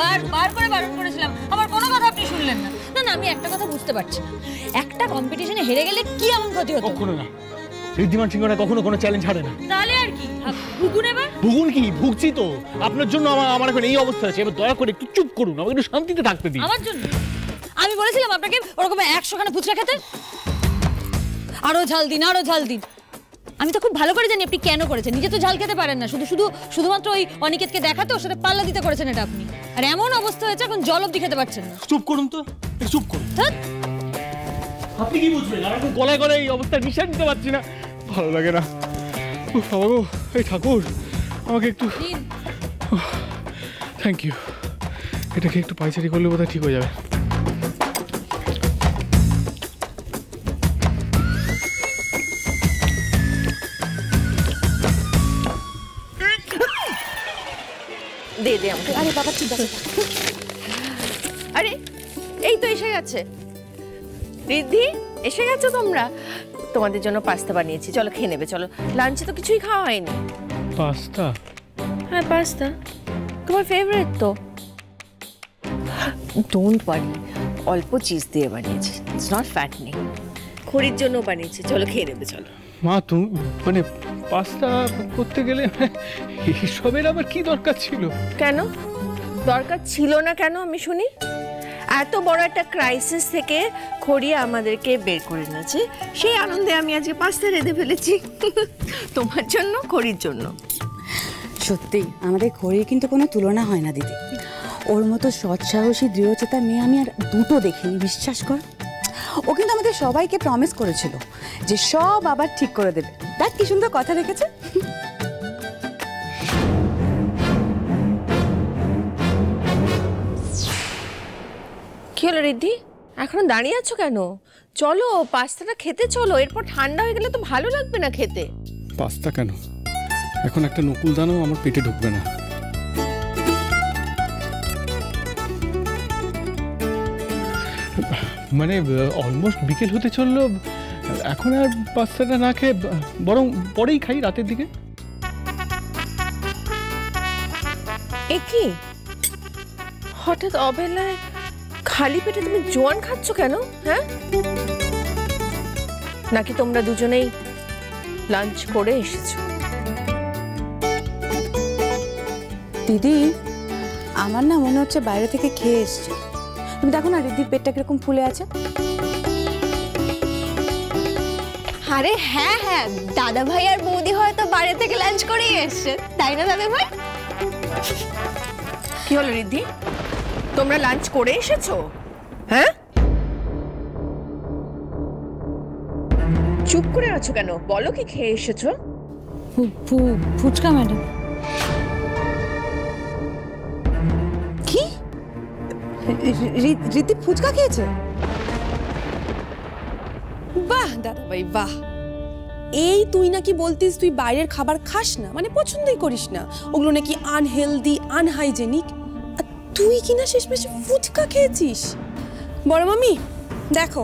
বারবার করে বারণ করেছিলাম, আমার কোনো কথা আপনি শুনলেন না। না না, আমি একটা কথা বুঝতে পারছি না, একটা কম্পিটিশনে হেরে গেলে কি এমন ক্ষতি হতো? কখনো না, ঋদ্ধিমান সিংহরা কখনো কোনো চ্যালেঞ্জ হারে না। তাহলে আর কি ভুগুন? এবার ভুগুন কি? ভুগছি তো, আপনার জন্য আমার এখন এই অবস্থা আছে। এবার দয়া করে একটু চুপ করুন, আমাকে একটু শান্তিতে থাকতে দিন। আমার জন্য? আমি বলেছিলাম আপনাকে ওরকম 100 খানা ফুচকা খেতে? আরো ঝাল দিন, আরো ঝাল দিন। আমি তো খুব ভালো করে জানি আপনি কেন করেছেন। নিজে তো ঝাল খেতে পারেন না, শুধুমাত্র ওই অনিকেতকে দেখাতে ওর সাথে পাল্লা দিতে করেছেন এটা আপনি। আর এমন অবস্থা হয়েছে এখন জল অবধি খেতে পারছেন না। চুপ করুন তো, চুপ করুন। আপনি কি বুঝবেন? আর এখন গলায় গলায় এই অবস্থায় নিঃশ্বাস নিতে পারছি না, ভালো লাগে না। বাবা গো, এই ঠাকুর আমাকে একটু থ্যাংক ইউ। এটাকে একটু পাইচারি করলে বোধহয় ঠিক হয়ে যাবে। দে দে আমাকে। আরে বাবা ঠিক আছে। আরে এই তো এসে গেছে রিদ্ধি, এসে গেছো তোমরা। তোমাদের জন্য পাস্তা বানিয়েছি, চলো খেয়ে নেবে। চলো, লাঞ্চে তো কিছুই খাওয়া হয়নি। পাস্তা? হ্যাঁ পাস্তা, তোমার ফেভারিট তো। ডোন্ট ওয়ারি, অল্প চিজ দিয়ে বানিয়েছি, ইটস নট ফ্যাটনিং। খড়ির জন্য বানিয়েছি, চলো খেয়ে নেবে। চলো। মা, তুমি মানে পাস্তা করতে গেলে এইসবের আবার কি দরকার ছিল? কেন দরকার ছিল না? কেন আমি শুনি। এত বড় একটা ক্রাইসিস থেকে খড়িয়ে আমাদেরকে বের করে নিয়েছে, সেই আনন্দে আমি আজকে পাস্তা রেঁধে ফেলেছি তোমার জন্য, খড়ির জন্য। সত্যি আমাদের খড়ির কিন্তু কোনো তুলনা হয় না দিদি। ওর মতো সৎসাহসী দৃঢ়চেতা মেয়ে আমি আর দুটো দেখিনি, বিশ্বাস কর। ও কিন্তু আমাদের সবাইকে প্রমিস করেছিল যে সব আবার ঠিক করে দেবে। দেখ কি সুন্দর কথা রেখেছে। কি হলো রিদ্ধি, এখনো দাঁড়িয়ে আছো কেন? চলো পাস্তাটা খেতে চলো, এরপর ঠান্ডা হয়ে গেলে তো ভালো লাগবে না খেতে। পাস্তা কেন? এখন একটা নকুল দানাও আমার পেটে ঢুকবে না। মানে অলমোস্ট বিকেল হতে চললো, এখন আর পাস্তাটা না খেয়ে বরং পরেই খাই রাতের দিকে। এ কি হঠাৎ অবেলায় খালি পেটে তুমি জোয়ান খাচ্ছ কেন? হ্যাঁ, নাকি তোমরা দুজনেই লাঞ্চ করে এসেছো? দিদি আমার না মনে হচ্ছে বাইরে থেকে খেয়ে এসছে। তুমি দেখো না রিদ্ধির পেটটা কিরকম ফুলে আছে। আরে হ্যাঁ হ্যাঁ, দাদা ভাই আর বৌদি হয়তো বাইরে থেকে লাঞ্চ করেই এসছে, তাই না দাদা ভাই? কি হলো রিদ্ধি, তোমরা লাঞ্চ করে এসেছো? হ্যাঁ, চুপ করে আছো কেন? বলো কি খেয়ে এসেছো? ফুচকা ম্যাডাম। কি রিদ্ধি ফুচকা খেয়েছে? বাহ দাদা ভাই বাহ। এই তুই নাকি বলতিস তুই বাইরের খাবার খাস না, মানে পছন্দই করিস না, ওগুলো নাকি আনহেলদি আনহাইজেনিক, আর তুই কিনা শেষমেশে ফুচকা খেয়েছিস। বড় মামি দেখো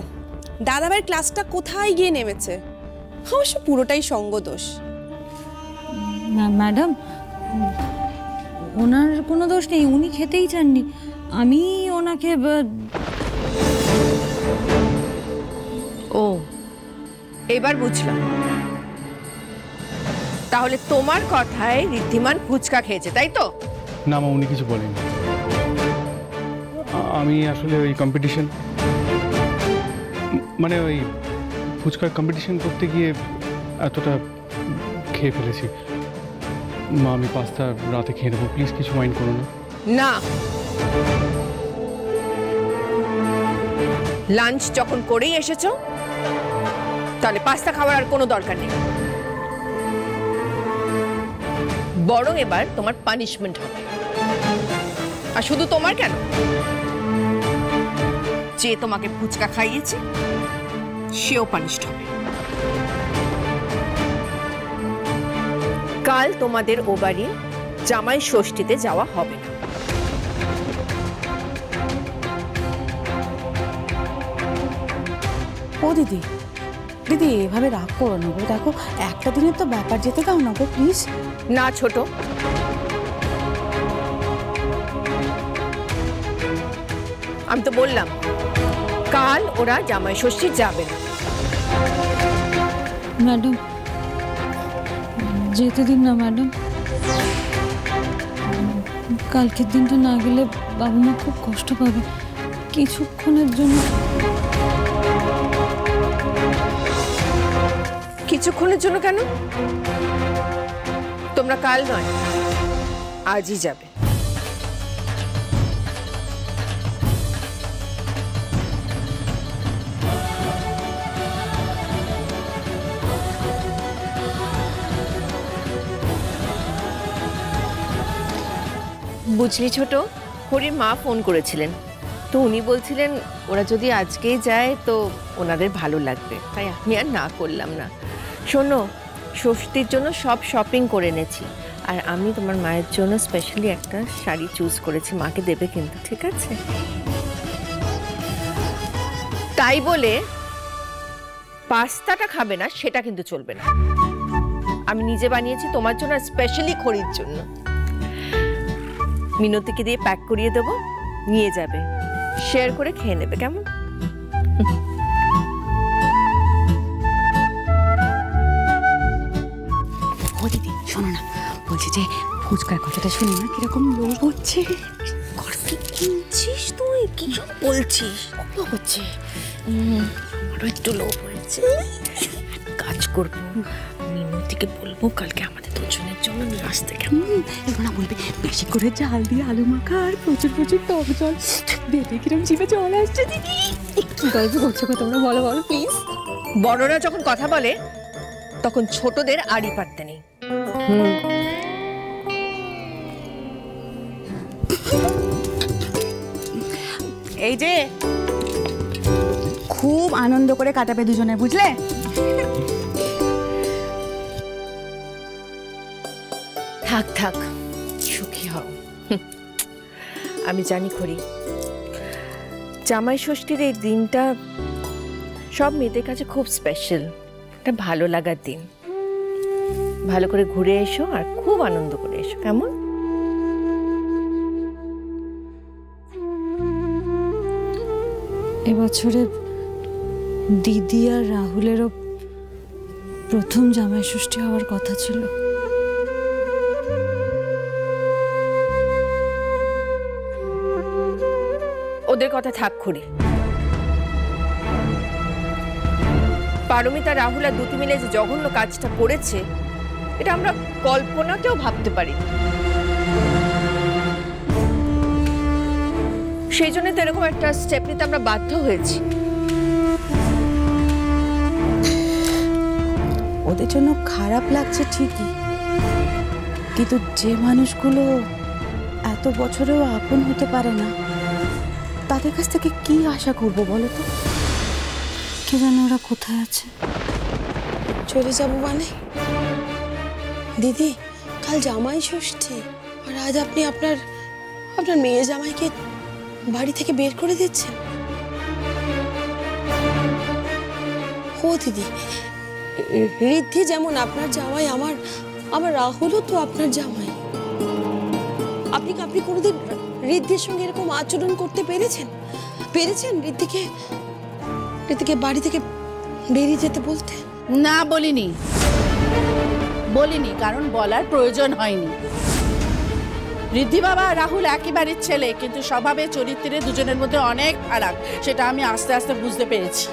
দাদা ভাইয়ের ক্লাসটা কোথায় গিয়ে নেমেছে। অবশ্য পুরোটাই সঙ্গদোষ। ম্যাডাম ওনার কোনো দোষ নেই, উনি খেতেই চাননি, আমি ওনাকে। ও এবার বুঝলাম, তাহলে তোমার কথায় ঋদ্ধিমান ফুচকা খেয়েছে তাই তো? না মা, উনি কিছু বলেনি। আমি আসলে ওই কম্পিটিশন, মানে ওই ফুচকার কম্পিটিশন করতে গিয়ে এতটা খেয়ে ফেলেছি। মা, আমি পাস্তা রাতে খেয়ে নেবো, প্লিজ কিছু মাইন্ড করো না। না, লাঞ্চ যখন করেই এসেছো তাহলে পাস্তা খাওয়ার আর কোনো দরকার নেই। বরং এবার তোমার পানিশমেন্ট হবে। আর শুধু তোমার কেন, যে তোমাকে ফুচকা খাইয়েছে সেও পানিশড হবে। কাল তোমাদের ও বাড়ি জামাই ষষ্ঠীতে যাওয়া হবে না। ও দিদি দিদি এভাবে রাগ করো না গো, দেখো একটা দিনের তো ব্যাপার, যেতে দাও না গো প্লিজ। না ছোট, আমি তো বললাম কাল ওরা জামাই ষষ্ঠী যাবে না। ম্যাডাম যেতে দিন না ম্যাডাম, কালকের দিনটা না গেলে বাবা মা খুব কষ্ট পাবে। কিছুক্ষণের জন্য। কিছুক্ষণের জন্য কেন? তোমরা কাল নয় আজই যাবে। বুঝলি ছোট, হরির মা ফোন করেছিলেন, তো উনি বলছিলেন ওরা যদি আজকেই যায় তো ওনাদের ভালো লাগবে, তাই আমি আর না করলাম না। শোনো, ষষ্ঠীর জন্য সব শপিং করে এনেছি, আর আমি তোমার মায়ের জন্য স্পেশালি একটা শাড়ি চুজ করেছি, মাকে দেবে কিন্তু, ঠিক আছে? তাই বলে পাস্তাটা খাবে না সেটা কিন্তু চলবে না। আমি নিজে বানিয়েছি তোমার জন্য, স্পেশালি খড়ির জন্য। মিনতিকে দিয়ে প্যাক করিয়ে দেবো, নিয়ে যাবে, শেয়ার করে খেয়ে নেবে, কেমন? ও দিদি শোনো না, বলছি যে ফুচকার কথাটা শুনে না কিরকম লোভ হচ্ছে। কিনছিস তুই? কি সব বলছিস? লোভ হচ্ছে? আমারও একটু লোভ হয়েছে। কাজ করবো, মিনতিকে বলবো কালকে আমাদের দুজনের জন্য নিয়ে আসতে, কেমন? না বলবে বেশি করে জাল দিয়ে আলু মাখা আর প্রচুর প্রচুর টক জল বেঁধে কিরম জিভে জল আসছে দিদি। কি গল্প করছো তোমরা, বলো বলো প্লিজ। বড়রা যখন কথা বলে তখন ছোটদের আড়ি পারতে নেই। এই যে খুব আনন্দ করে কাটাবে দুজনে, বুঝলে? থাক থাক, সুখী হও। আমি জানি খড়ি, জামাই ষষ্ঠীর এই দিনটা সব মেয়েদের কাছে খুব স্পেশাল, একটা ভালো লাগার দিন। ভালো করে ঘুরে এসো আর খুব আনন্দ করে এসো, কেমন? এবছরে দিদি আর রাহুলেরও প্রথম জামাই ষষ্ঠী হওয়ার কথা ছিল। ওদের কথা থাক খড়ি। পারমিতা, রাহুল আর দুটি মিলে যে জঘন্য কাজটা করেছে এটা আমরা কল্পনাতেও ভাবতে পারি। সেই জন্য তো এরকম একটা স্টেপ নিতে আমরা বাধ্য হয়েছি। ওদের জন্য খারাপ লাগছে ঠিকই, কিন্তু যে মানুষগুলো এত বছরেও আপন হতে পারে না তাদের কাছ থেকে কি আশা করবো বলো তো? কে জানে ওরা কোথায় আছে। চলে যাবো মানে? দিদি, কাল জামাই ষষ্ঠী, আর আজ আপনি আপনার মেয়ে জামাইকে বাড়ি থেকে বের করে দিচ্ছেন। ও দিদি, ঋদ্ধি যেমন আপনার জামাই, আমার রাহুলও তো আপনার জামাই। আপনি কোনোদিন ঋদ্ধির সঙ্গে এরকম আচরণ করতে পেরেছেন? ঋদ্ধিকে বাড়ি থেকে বেরিয়ে যেতে বলতে? না, বলিনি, কারণ বলার প্রয়োজন হয়নি। ঋদ্ধি বাবা রাহুল একই বাড়ির ছেলে, কিন্তু স্বভাবে চরিত্রে দুজনের মধ্যে অনেক ফারাক, সেটা আমি আস্তে আস্তে বুঝতে পেরেছি।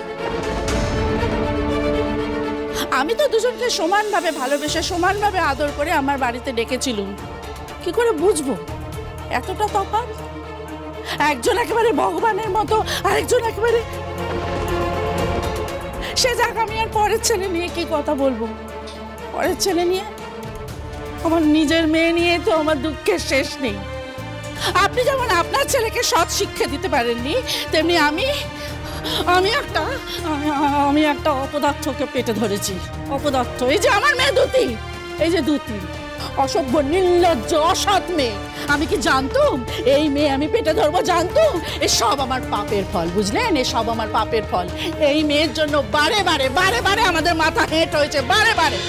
আমি তো দুজনকে সমানভাবে ভালোবেসে সমানভাবে আদর করে আমার বাড়িতে ডেকেছিলুম। কি করে বুঝবো এতটা তফাৎ? একজন একেবারে ভগবানের মতো, আরেকজন একেবারে... সে যাক, আমি আর পরের ছেলে নিয়ে কি কথা বলবো? পরের ছেলে নিয়ে, আমার নিজের মেয়ে নিয়ে তো আমার দুঃখের শেষ নেই। আপনি যেমন আপনার ছেলেকে সৎ শিক্ষা দিতে পারেননি, তেমনি আমি একটা অপদার্থকে পেটে ধরেছি। অপদার্থ, এই যে আমার মেয়ে দুতি, অসভ্য, নির্লজ্জ, অসৎ মেয়ে। আমি কি জানতুম এই মেয়ে আমি পেটে ধরবো? জানতুম? এসব আমার পাপের ফল, বুঝলেন? এসব আমার পাপের ফল। এই মেয়ের জন্য বারে বারে আমাদের মাথা হেঁট হয়েছে, বারে বারে।